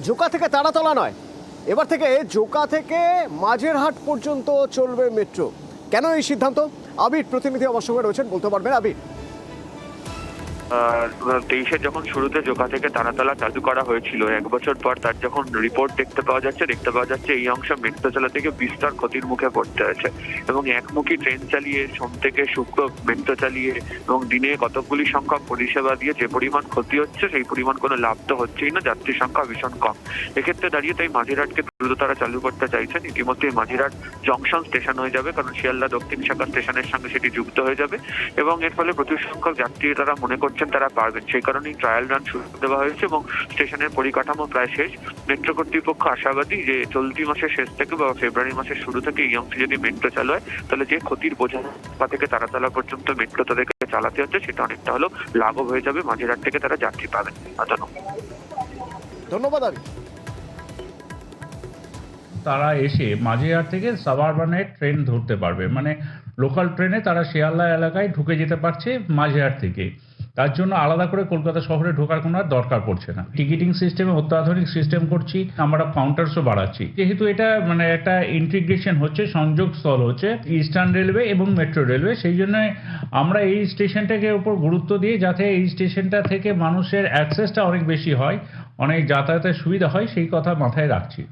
জোকা থেকে তারাতলা নয়, এবার থেকে জোকা থেকে মাঝেরহাট পর্যন্ত চলবে মেট্রো। কেন এই সিদ্ধান্ত? আবির প্রতিনিধি আমার সঙ্গে রয়েছেন, বলতে পারবেন আবির? 23-এ যখন শুরুতে জোকা থেকে তারাতলা চালু করা হয়েছিল, 1 বছর পর তার যখন রিপোর্ট দেখতে পাওয়া যাচ্ছে এই অংশ মেট্রো চলা থেকে বিস্তর ক্ষতির মুখে পড়তে হয়েছে। এবং একমুখী ট্রেন চালিয়ে সোম থেকে শুক্র মেট্রো চালিয়ে এবং দিনে কতগুলি সংখ্যক পরিষেবা দিয়ে যে পরিমাণ ক্ষতি হচ্ছে সেই পরিমাণ কোনো লাভ তো হচ্ছেই না, যাত্রী সংখ্যা ভীষণ কম। এক্ষেত্রে দাঁড়িয়ে তাই মাঝিরহাটকে দ্রুত তারা চালু করতে চাইছেন। ইতিমধ্যে মাঝিরহাট জংশন স্টেশন হয়ে যাবে, কারণ শিয়ালদা দক্ষিণ শাখা স্টেশনের সঙ্গে সেটি যুক্ত হয়ে যাবে এবং এর ফলে প্রচুর সংখ্যক যাত্রী তারা মনে করছেন তারা পারবেন। সেই কারণেই ট্রায়াল রান শুরু দেওয়া হয়েছে এবং স্টেশনের পরিকাঠামো প্রায় শেষ। মেট্রো কর্তৃপক্ষ আশাবাদী যে চলতি মাসের শেষ থেকে বা ফেব্রুয়ারি মাসের শুরু থেকে এই অংশে যদি মেট্রো চালু হয়, তাহলে যে ক্ষতির বোঝা থেকে তারাতলা পর্যন্ত মেট্রো তাদেরকে চালাতে হচ্ছে সেটা অনেকটা হলেও লাঘব হয়ে যাবে। মাঝিরহাট থেকে তারা যাত্রী পাবেন। ধন্যবাদ আবির। তারা এসে মাঝিরহাট থেকে সাবারবানে ট্রেন ধরতে পারবে, মানে লোকাল ট্রেনে তারা শিয়ালদা এলাকায় ঢুকে যেতে পারছে মাঝিরহাট থেকে। তার জন্য আলাদা করে কলকাতা শহরে ঢোকার কোনো আর দরকার পড়ছে না। টিকিটিং সিস্টেমে অত্যাধুনিক সিস্টেম করছি, আমরা কাউন্টার্সও বাড়াচ্ছি। যেহেতু এটা মানে একটা ইন্টিগ্রেশন হচ্ছে, সংযোগ স্থল হচ্ছে ইস্টার্ন রেলওয়ে এবং মেট্রো রেলওয়ে, সেই জন্য আমরা এই স্টেশনটাকে উপর গুরুত্ব দিই যাতে এই স্টেশনটা থেকে মানুষের অ্যাক্সেসটা অনেক বেশি হয়, অনেক যাতায়াতের সুবিধা হয়, সেই কথা মাথায় রাখছি।